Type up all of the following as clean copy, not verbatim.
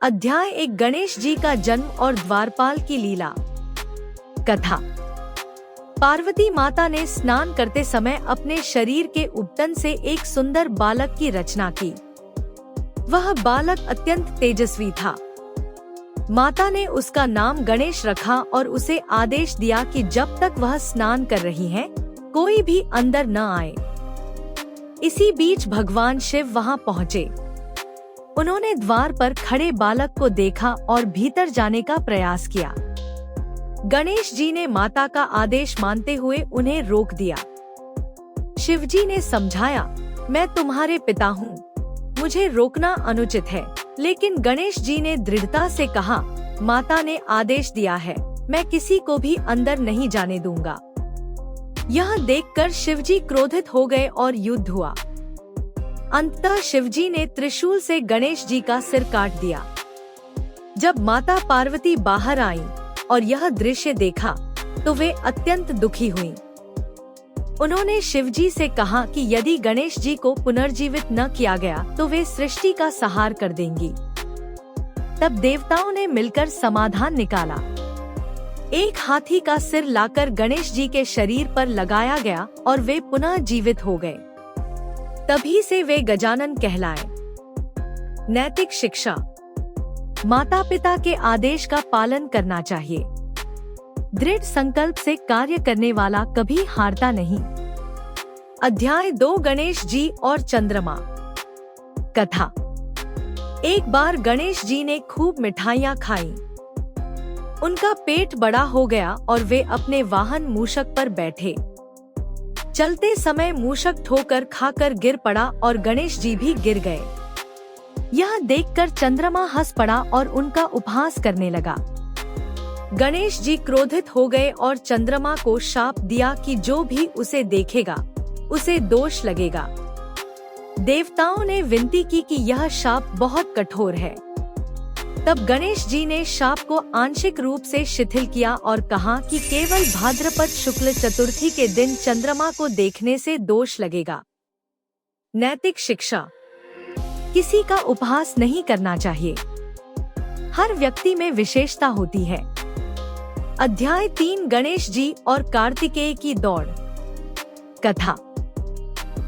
अध्याय 1 गणेश जी का जन्म और द्वारपाल की लीला। कथा। पार्वती माता ने स्नान करते समय अपने शरीर के उपटन से एक सुंदर बालक की रचना की। वह बालक अत्यंत तेजस्वी था। माता ने उसका नाम गणेश रखा और उसे आदेश दिया कि जब तक वह स्नान कर रही है, कोई भी अंदर न आए। इसी बीच भगवान शिव वहां पहुँचे। उन्होंने द्वार पर खड़े बालक को देखा और भीतर जाने का प्रयास किया। गणेश जी ने माता का आदेश मानते हुए उन्हें रोक दिया। शिवजी ने समझाया, मैं तुम्हारे पिता हूँ, मुझे रोकना अनुचित है। लेकिन गणेश जी ने दृढ़ता से कहा, माता ने आदेश दिया है, मैं किसी को भी अंदर नहीं जाने दूंगा। यह देखकर शिवजी क्रोधित हो गए और युद्ध हुआ। अंततः शिवजी ने त्रिशूल से गणेश जी का सिर काट दिया। जब माता पार्वती बाहर आई और यह दृश्य देखा तो वे अत्यंत दुखी हुईं। उन्होंने शिवजी से कहा कि यदि गणेश जी को पुनर्जीवित न किया गया तो वे सृष्टि का संहार कर देंगी। तब देवताओं ने मिलकर समाधान निकाला। एक हाथी का सिर लाकर गणेश जी के शरीर पर लगाया गया और वे पुनः जीवित हो गए। तभी से वे गजानन कहलाए। नैतिक शिक्षा। माता पिता के आदेश का पालन करना चाहिए। दृढ़ संकल्प से कार्य करने वाला कभी हारता नहीं। अध्याय 2 गणेश जी और चंद्रमा। कथा। एक बार गणेश जी ने खूब मिठाइयाँ खाई। उनका पेट बड़ा हो गया और वे अपने वाहन मूषक पर बैठे। चलते समय मूषक ठोकर खाकर गिर पड़ा और गणेश जी भी गिर गए। यह देखकर चंद्रमा हंस पड़ा और उनका उपहास करने लगा। गणेश जी क्रोधित हो गए और चंद्रमा को शाप दिया कि जो भी उसे देखेगा उसे दोष लगेगा। देवताओं ने विनती की कि यह शाप बहुत कठोर है। तब गणेश जी ने शाप को आंशिक रूप से शिथिल किया और कहा कि केवल भाद्रपद शुक्ल चतुर्थी के दिन चंद्रमा को देखने से दोष लगेगा। नैतिक शिक्षा। किसी का उपहास नहीं करना चाहिए। हर व्यक्ति में विशेषता होती है। अध्याय 3 गणेश जी और कार्तिकेय की दौड़। कथा।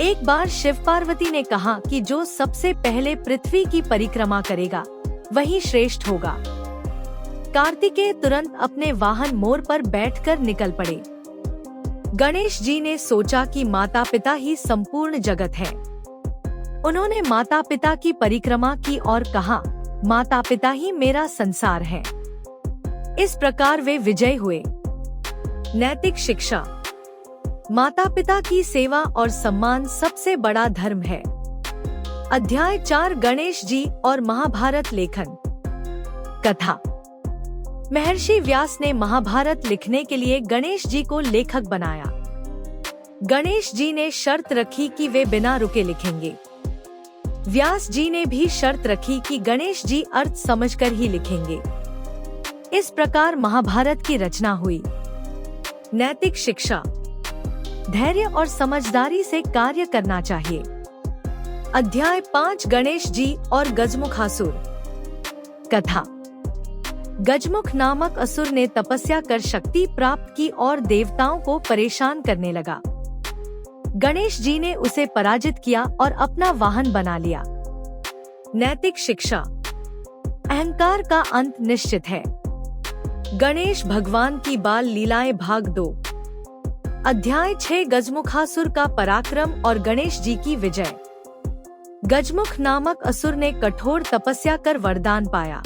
एक बार शिव पार्वती ने कहा कि जो सबसे पहले पृथ्वी की परिक्रमा करेगा वही श्रेष्ठ होगा। कार्तिकेय तुरंत अपने वाहन मोर पर बैठकर निकल पड़े। गणेश जी ने सोचा कि माता पिता ही संपूर्ण जगत है। उन्होंने माता पिता की परिक्रमा की और कहा, माता पिता ही मेरा संसार है। इस प्रकार वे विजयी हुए। नैतिक शिक्षा। माता पिता की सेवा और सम्मान सबसे बड़ा धर्म है। अध्याय 4 गणेश जी और महाभारत लेखन। कथा। महर्षि व्यास ने महाभारत लिखने के लिए गणेश जी को लेखक बनाया। गणेश जी ने शर्त रखी कि वे बिना रुके लिखेंगे। व्यास जी ने भी शर्त रखी कि गणेश जी अर्थ समझकर ही लिखेंगे। इस प्रकार महाभारत की रचना हुई। नैतिक शिक्षा। धैर्य और समझदारी से कार्य करना चाहिए। अध्याय 5 गणेश जी और गजमुखासुर। कथा। गजमुख नामक असुर ने तपस्या कर शक्ति प्राप्त की और देवताओं को परेशान करने लगा। गणेश जी ने उसे पराजित किया और अपना वाहन बना लिया। नैतिक शिक्षा। अहंकार का अंत निश्चित है। गणेश भगवान की बाल लीलाएं भाग 2। अध्याय 6 गजमुखासुर का पराक्रम और गणेश जी की विजय। गजमुख नामक असुर ने कठोर तपस्या कर वरदान पाया।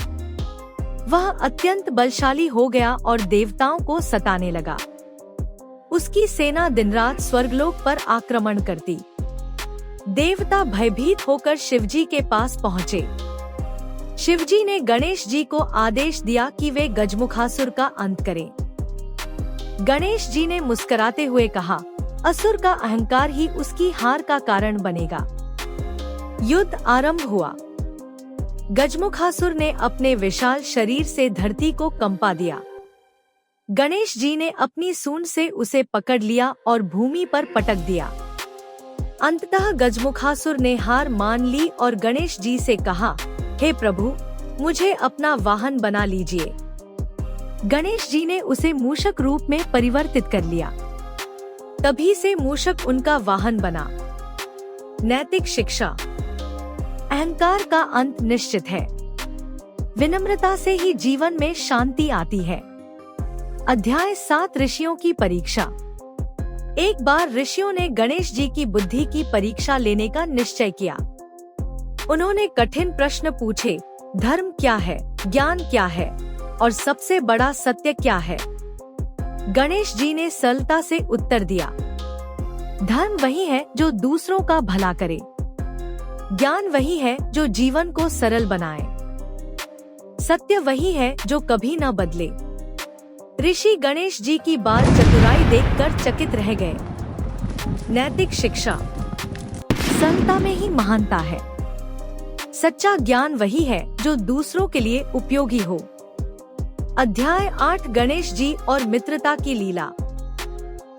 वह अत्यंत बलशाली हो गया और देवताओं को सताने लगा। उसकी सेना दिन रात स्वर्गलोक पर आक्रमण करती। देवता भयभीत होकर शिवजी के पास पहुँचे। शिवजी ने गणेश जी को आदेश दिया कि वे गजमुखासुर का अंत करें। गणेश जी ने मुस्कुराते हुए कहा, असुर का अहंकार ही उसकी हार का कारण बनेगा। युद्ध आरंभ हुआ। गजमुखासुर ने अपने विशाल शरीर से धरती को कंपा दिया। गणेश जी ने अपनी सूंड से उसे पकड़ लिया और भूमि पर पटक दिया। अंततः गजमुखासुर ने हार मान ली और गणेश जी से कहा, हे प्रभु, मुझे अपना वाहन बना लीजिए। गणेश जी ने उसे मूषक रूप में परिवर्तित कर लिया। तभी से मूषक उनका वाहन बना। नैतिक शिक्षा। अहंकार का अंत निश्चित है। विनम्रता से ही जीवन में शांति आती है। अध्याय 7 ऋषियों की परीक्षा। एक बार ऋषियों ने गणेश जी की बुद्धि की परीक्षा लेने का निश्चय किया। उन्होंने कठिन प्रश्न पूछे, धर्म क्या है, ज्ञान क्या है और सबसे बड़ा सत्य क्या है? गणेश जी ने सरलता से उत्तर दिया, धर्म वही है जो दूसरों का भला करे। ज्ञान वही है जो जीवन को सरल बनाए। सत्य वही है जो कभी न बदले। ऋषि गणेश जी की बाल चतुराई देखकर चकित रह गए। नैतिक शिक्षा। सरलता में ही महानता है। सच्चा ज्ञान वही है जो दूसरों के लिए उपयोगी हो। अध्याय 8 गणेश जी और मित्रता की लीला।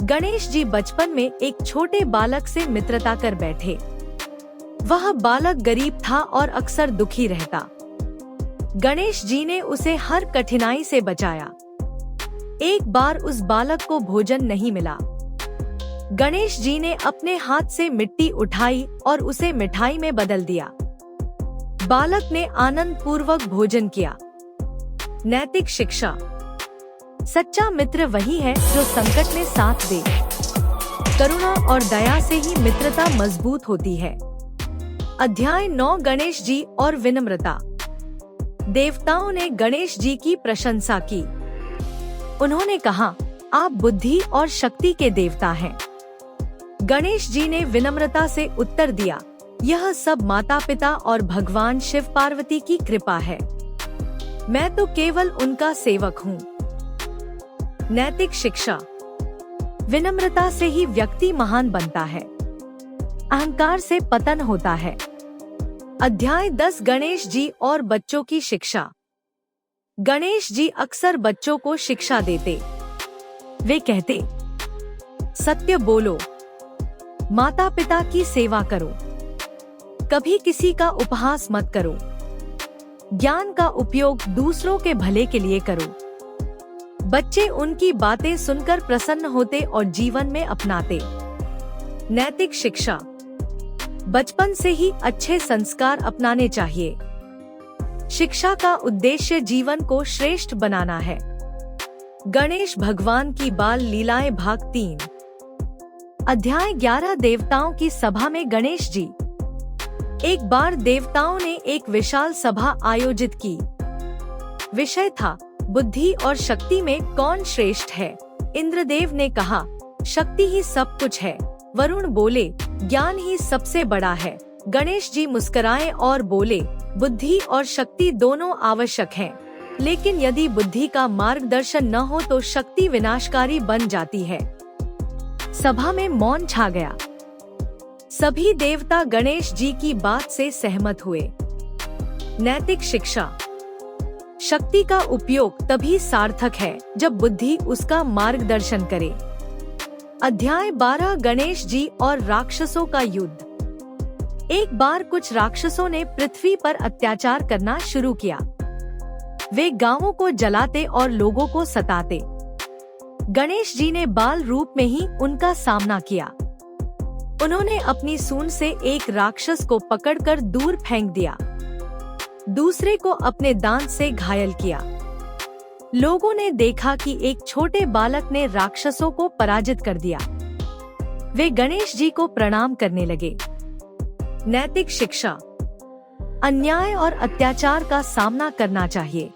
गणेश जी बचपन में एक छोटे बालक से मित्रता कर बैठे। वह बालक गरीब था और अक्सर दुखी रहता। गणेश जी ने उसे हर कठिनाई से बचाया। एक बार उस बालक को भोजन नहीं मिला। गणेश जी ने अपने हाथ से मिट्टी उठाई और उसे मिठाई में बदल दिया। बालक ने आनंद पूर्वक भोजन किया। नैतिक शिक्षा। सच्चा मित्र वही है जो संकट में साथ दे। करुणा और दया से ही मित्रता मजबूत होती है। अध्याय 9 गणेश जी और विनम्रता। देवताओं ने गणेश जी की प्रशंसा की। उन्होंने कहा, आप बुद्धि और शक्ति के देवता हैं। गणेश जी ने विनम्रता से उत्तर दिया, यह सब माता पिता और भगवान शिव पार्वती की कृपा है। मैं तो केवल उनका सेवक हूँ। नैतिक शिक्षा। विनम्रता से ही व्यक्ति महान बनता है। अहंकार से पतन होता है। अध्याय 10 गणेश जी और बच्चों की शिक्षा। गणेश जी अक्सर बच्चों को शिक्षा देते। वे कहते, सत्य बोलो, माता पिता की सेवा करो, कभी किसी का उपहास मत करो, ज्ञान का उपयोग दूसरों के भले के लिए करो। बच्चे उनकी बातें सुनकर प्रसन्न होते और जीवन में अपनाते। नैतिक शिक्षा। बचपन से ही अच्छे संस्कार अपनाने चाहिए। शिक्षा का उद्देश्य जीवन को श्रेष्ठ बनाना है। गणेश भगवान की बाल लीलाएं भाग 3। अध्याय 11 देवताओं की सभा में गणेश जी। एक बार देवताओं ने एक विशाल सभा आयोजित की। विषय था, बुद्धि और शक्ति में कौन श्रेष्ठ है? इंद्रदेव ने कहा, शक्ति ही सब कुछ है। वरुण बोले, ज्ञान ही सबसे बड़ा है। गणेश जी मुस्कुराए और बोले, बुद्धि और शक्ति दोनों आवश्यक हैं, लेकिन यदि बुद्धि का मार्गदर्शन न हो तो शक्ति विनाशकारी बन जाती है। सभा में मौन छा गया। सभी देवता गणेश जी की बात से सहमत हुए। नैतिक शिक्षा। शक्ति का उपयोग तभी सार्थक है जब बुद्धि उसका मार्गदर्शन करे। अध्याय 12 गणेश जी और राक्षसों का युद्ध। एक बार कुछ राक्षसों ने पृथ्वी पर अत्याचार करना शुरू किया। वे गांवों को जलाते और लोगों को सताते। गणेश जी ने बाल रूप में ही उनका सामना किया। उन्होंने अपनी सूंड से एक राक्षस को पकड़कर दूर फेंक दिया। दूसरे को अपने दांत से घायल किया। लोगों ने देखा कि एक छोटे बालक ने राक्षसों को पराजित कर दिया। वे गणेश जी को प्रणाम करने लगे। नैतिक शिक्षा। अन्याय और अत्याचार का सामना करना चाहिए।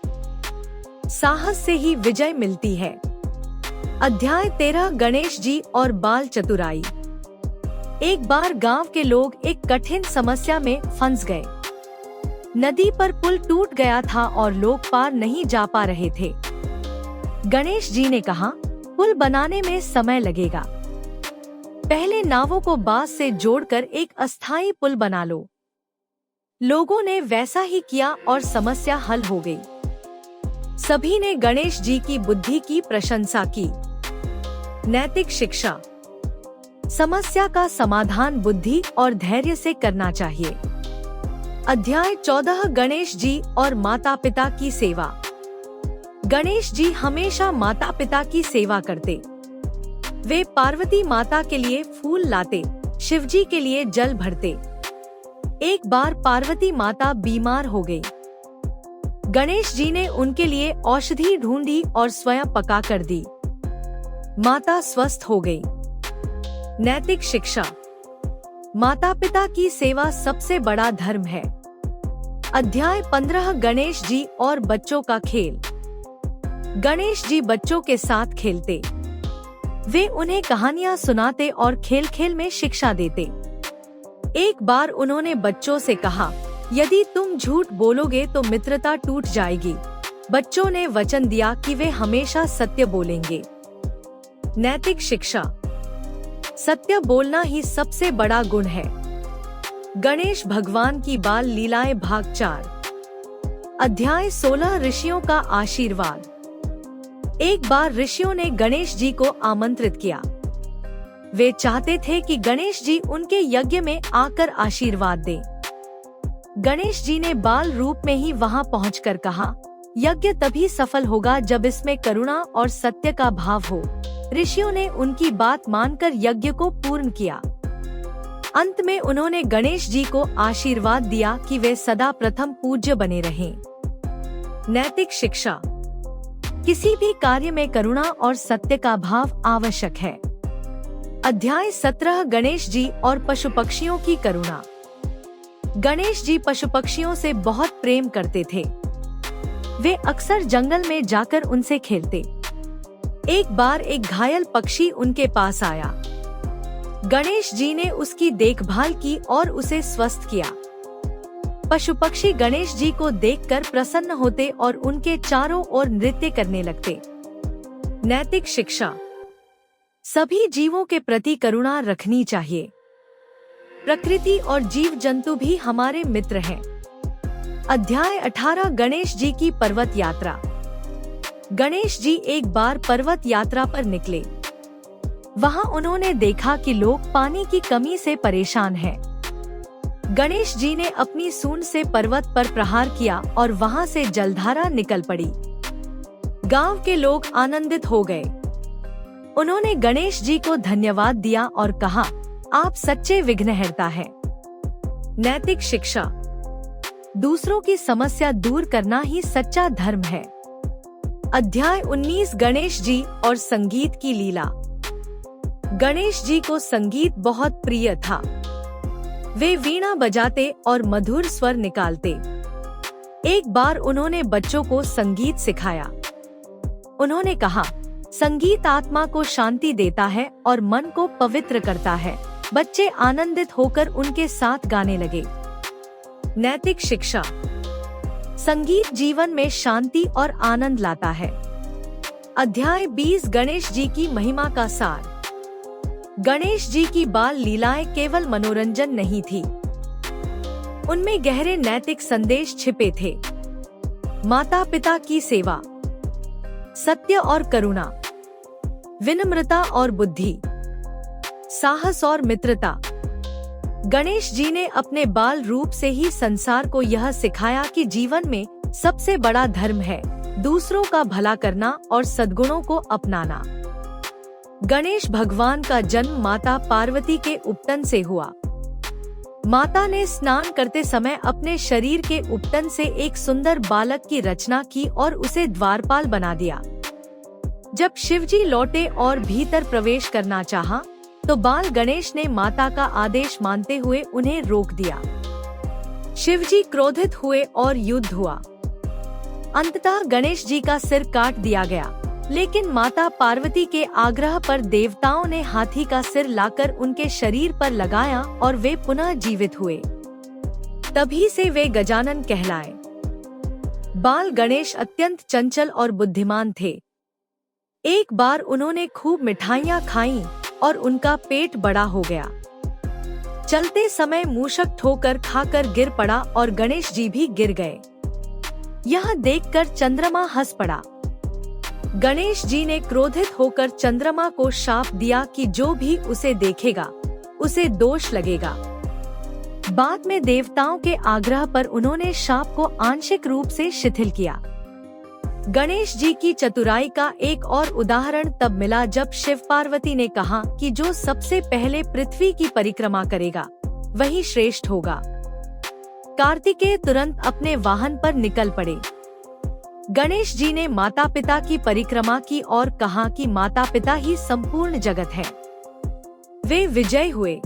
साहस से ही विजय मिलती है। अध्याय 13 गणेश जी और बाल चतुराई। एक बार गांव के लोग एक कठिन समस्या में फंस गए। नदी पर पुल टूट गया था और लोग पार नहीं जा पा रहे थे। गणेश जी ने कहा, पुल बनाने में समय लगेगा। पहले नावों को बांस से जोड़कर एक अस्थायी पुल बना लो। लोगों ने वैसा ही किया और समस्या हल हो गई। सभी ने गणेश जी की बुद्धि की प्रशंसा की। नैतिक शिक्षा। समस्या का समाधान बुद्धि और धैर्य से करना चाहिए। अध्याय 14 गणेश जी और माता पिता की सेवा। गणेश जी हमेशा माता पिता की सेवा करते। वे पार्वती माता के लिए फूल लाते, शिव जी के लिए जल भरते। एक बार पार्वती माता बीमार हो गई। गणेश जी ने उनके लिए औषधि ढूंढी और स्वयं पका कर दी। माता स्वस्थ हो गई। नैतिक शिक्षा। माता पिता की सेवा सबसे बड़ा धर्म है। अध्याय 15 गणेश जी और बच्चों का खेल। गणेश जी बच्चों के साथ खेलते। वे उन्हें कहानियां सुनाते और खेल खेल में शिक्षा देते। एक बार उन्होंने बच्चों से कहा, यदि तुम झूठ बोलोगे तो मित्रता टूट जाएगी। बच्चों ने वचन दिया कि वे हमेशा सत्य बोलेंगे। नैतिक शिक्षा। सत्य बोलना ही सबसे बड़ा गुण है। गणेश भगवान की बाल लीलाएं भाग 4। अध्याय 16 ऋषियों का आशीर्वाद। एक बार ऋषियों ने गणेश जी को आमंत्रित किया। वे चाहते थे कि गणेश जी उनके यज्ञ में आकर आशीर्वाद दें। गणेश जी ने बाल रूप में ही वहां पहुंचकर कहा, यज्ञ तभी सफल होगा जब इसमें करुणा और सत्य का भाव हो। ऋषियों ने उनकी बात मानकर यज्ञ को पूर्ण किया। अंत में उन्होंने गणेश जी को आशीर्वाद दिया कि वे सदा प्रथम पूज्य बने रहें। नैतिक शिक्षा। किसी भी कार्य में करुणा और सत्य का भाव आवश्यक है। अध्याय 17 गणेश जी और पशु पक्षियों की करुणा। गणेश जी पशु पक्षियों से बहुत प्रेम करते थे। वे अक्सर जंगल में जाकर उनसे खेलते। एक बार एक घायल पक्षी उनके पास आया। गणेश जी ने उसकी देखभाल की और उसे स्वस्थ किया। पशु पक्षी गणेश जी को देखकर प्रसन्न होते और उनके चारों ओर नृत्य करने लगते। नैतिक शिक्षा। सभी जीवों के प्रति करुणा रखनी चाहिए। प्रकृति और जीव जंतु भी हमारे मित्र हैं। अध्याय 18 गणेश जी की पर्वत यात्रा। गणेश जी एक बार पर्वत यात्रा पर निकले। वहां उन्होंने देखा कि लोग पानी की कमी से परेशान हैं। गणेश जी ने अपनी सूंड से पर्वत पर प्रहार किया और वहां से जलधारा निकल पड़ी। गांव के लोग आनंदित हो गए। उन्होंने गणेश जी को धन्यवाद दिया और कहा, आप सच्चे विघ्नहर्ता हैं। नैतिक शिक्षा। दूसरों की समस्या दूर करना ही सच्चा धर्म है। अध्याय 19 गणेश जी और संगीत की लीला। गणेश जी को संगीत बहुत प्रिय था। वे वीणा बजाते और मधुर स्वर निकालते। एक बार उन्होंने बच्चों को संगीत सिखाया। उन्होंने कहा, संगीत आत्मा को शांति देता है और मन को पवित्र करता है। बच्चे आनंदित होकर उनके साथ गाने लगे। नैतिक शिक्षा। संगीत जीवन में शांति और आनंद लाता है। अध्याय 20 गणेश जी की महिमा का सार। गणेश जी की बाल लीलाएं केवल मनोरंजन नहीं थी, उनमें गहरे नैतिक संदेश छिपे थे। माता पिता की सेवा, सत्य और करुणा, विनम्रता और बुद्धि, साहस और मित्रता। गणेश जी ने अपने बाल रूप से ही संसार को यह सिखाया कि जीवन में सबसे बड़ा धर्म है दूसरों का भला करना और सद्गुणों को अपनाना। गणेश भगवान का जन्म माता पार्वती के उपटन से हुआ। माता ने स्नान करते समय अपने शरीर के उपटन से एक सुंदर बालक की रचना की और उसे द्वारपाल बना दिया। जब शिवजी लौटे और भीतर प्रवेश करना चाहा, तो बाल गणेश ने माता का आदेश मानते हुए उन्हें रोक दिया। शिवजी क्रोधित हुए और युद्ध हुआ। अंततः गणेश जी का सिर काट दिया गया, लेकिन माता पार्वती के आग्रह पर देवताओं ने हाथी का सिर लाकर उनके शरीर पर लगाया और वे पुनः जीवित हुए। तभी से वे गजानन कहलाए। बाल गणेश अत्यंत चंचल और बुद्धिमान थे। एक बार उन्होंने खूब मिठाइयाँ खाईं और उनका पेट बड़ा हो गया। चलते समय मूषक ठोकर खाकर गिर पड़ा और गणेश जी भी गिर गए। यह देखकर चंद्रमा हंस पड़ा। गणेश जी ने क्रोधित होकर चंद्रमा को शाप दिया कि जो भी उसे देखेगा उसे दोष लगेगा। बाद में देवताओं के आग्रह पर उन्होंने शाप को आंशिक रूप से शिथिल किया। गणेश जी की चतुराई का एक और उदाहरण तब मिला जब शिव पार्वती ने कहा कि जो सबसे पहले पृथ्वी की परिक्रमा करेगा वही श्रेष्ठ होगा। कार्तिकेय तुरंत अपने वाहन पर निकल पड़े। गणेश जी ने माता पिता की परिक्रमा की और कहा कि माता पिता ही संपूर्ण जगत है। वे विजयी हुए।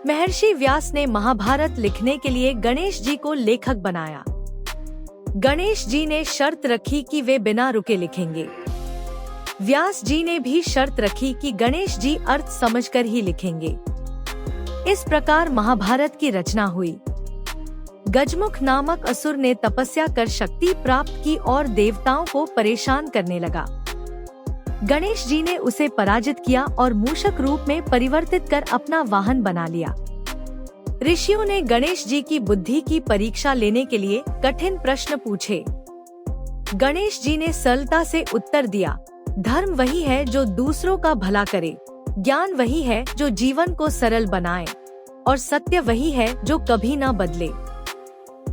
महर्षि व्यास ने महाभारत लिखने के लिए गणेश जी को लेखक बनाया। गणेश जी ने शर्त रखी कि वे बिना रुके लिखेंगे। व्यास जी ने भी शर्त रखी कि गणेश जी अर्थ समझकर ही लिखेंगे। इस प्रकार महाभारत की रचना हुई। गजमुख नामक असुर ने तपस्या कर शक्ति प्राप्त की और देवताओं को परेशान करने लगा। गणेश जी ने उसे पराजित किया और मूषक रूप में परिवर्तित कर अपना वाहन बना लिया। ऋषियों ने गणेश जी की बुद्धि की परीक्षा लेने के लिए कठिन प्रश्न पूछे। गणेश जी ने सरलता से उत्तर दिया, धर्म वही है जो दूसरों का भला करे, ज्ञान वही है जो जीवन को सरल बनाए, और सत्य वही है जो कभी न बदले।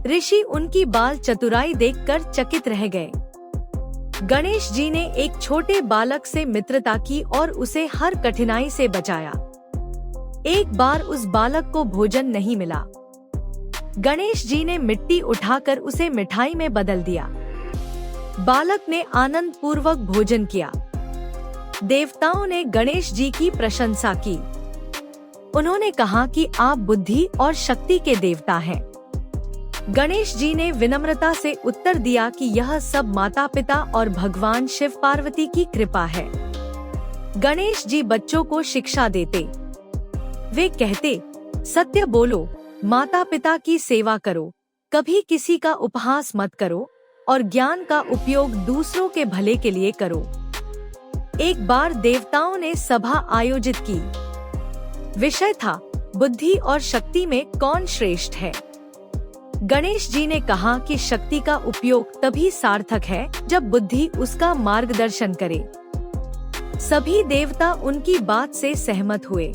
ऋषि उनकी बाल चतुराई देखकर चकित रह गए। गणेश जी ने एक छोटे बालक से मित्रता की और उसे हर कठिनाई से बचाया। एक बार उस बालक को भोजन नहीं मिला। गणेश जी ने मिट्टी उठाकर उसे मिठाई में बदल दिया। बालक ने आनंद पूर्वक भोजन किया। देवताओं ने गणेश जी की प्रशंसा की। उन्होंने कहा कि आप बुद्धि और शक्ति के देवता हैं। गणेश जी ने विनम्रता से उत्तर दिया कि यह सब माता पिता और भगवान शिव पार्वती की कृपा है। गणेश जी बच्चों को शिक्षा देते। वे कहते, सत्य बोलो, माता पिता की सेवा करो, कभी किसी का उपहास मत करो और ज्ञान का उपयोग दूसरों के भले के लिए करो। एक बार देवताओं ने सभा आयोजित की। विषय था बुद्धि और शक्ति में कौन श्रेष्ठ है। गणेश जी ने कहा कि शक्ति का उपयोग तभी सार्थक है जब बुद्धि उसका मार्गदर्शन करे। सभी देवता उनकी बात से सहमत हुए।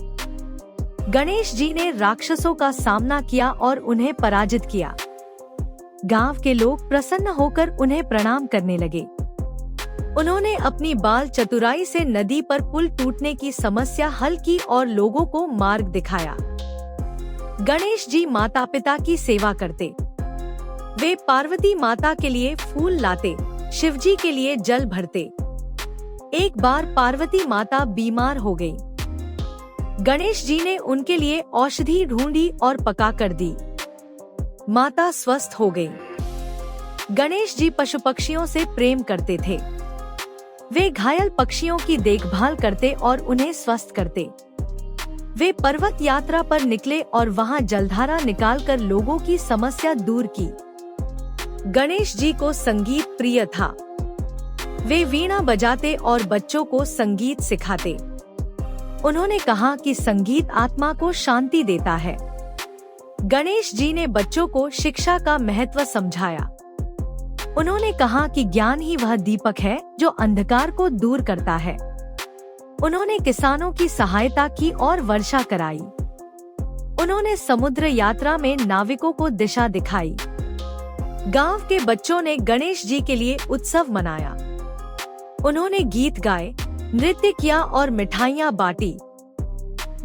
गणेश जी ने राक्षसों का सामना किया और उन्हें पराजित किया। गांव के लोग प्रसन्न होकर उन्हें प्रणाम करने लगे। उन्होंने अपनी बाल चतुराई से नदी पर पुल टूटने की समस्या हल की और लोगों को मार्ग दिखाया। गणेश जी माता पिता की सेवा करते। वे पार्वती माता के लिए फूल लाते, शिवजी के लिए जल भरते। एक बार पार्वती माता बीमार हो गई। गणेश जी ने उनके लिए औषधि ढूंढी और पका कर दी। माता स्वस्थ हो गई। गणेश जी पशु पक्षियों से प्रेम करते थे। वे घायल पक्षियों की देखभाल करते और उन्हें स्वस्थ करते। वे पर्वत यात्रा पर निकले और वहां जलधारा निकालकर लोगों की समस्या दूर की। गणेश जी को संगीत प्रिय था। वे वीणा बजाते और बच्चों को संगीत सिखाते। उन्होंने कहा कि संगीत आत्मा को शांति देता है। गणेश जी ने बच्चों को शिक्षा का महत्व समझाया। उन्होंने कहा कि ज्ञान ही वह दीपक है जो अंधकार को दूर करता है। उन्होंने किसानों की सहायता की और वर्षा कराई। उन्होंने समुद्र यात्रा में नाविकों को दिशा दिखाई। गांव के बच्चों ने गणेश जी के लिए उत्सव मनाया। उन्होंने गीत गाए, नृत्य किया और मिठाइयाँ बांटी।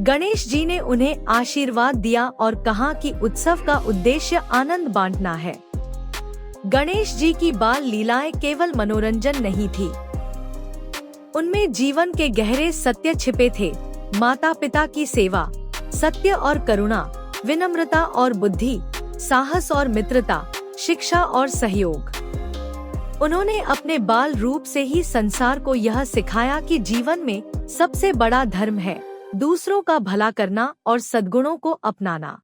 गणेश जी ने उन्हें आशीर्वाद दिया और कहा कि उत्सव का उद्देश्य आनंद बांटना है। गणेश जी की बाल लीलाएं केवल मनोरंजन नहीं थी, उनमें जीवन के गहरे सत्य छिपे थे। माता पिता की सेवा, सत्य और करुणा, विनम्रता और बुद्धि, साहस और मित्रता, शिक्षा और सहयोग। उन्होंने अपने बाल रूप से ही संसार को यह सिखाया कि जीवन में सबसे बड़ा धर्म है दूसरों का भला करना और सद्गुणों को अपनाना।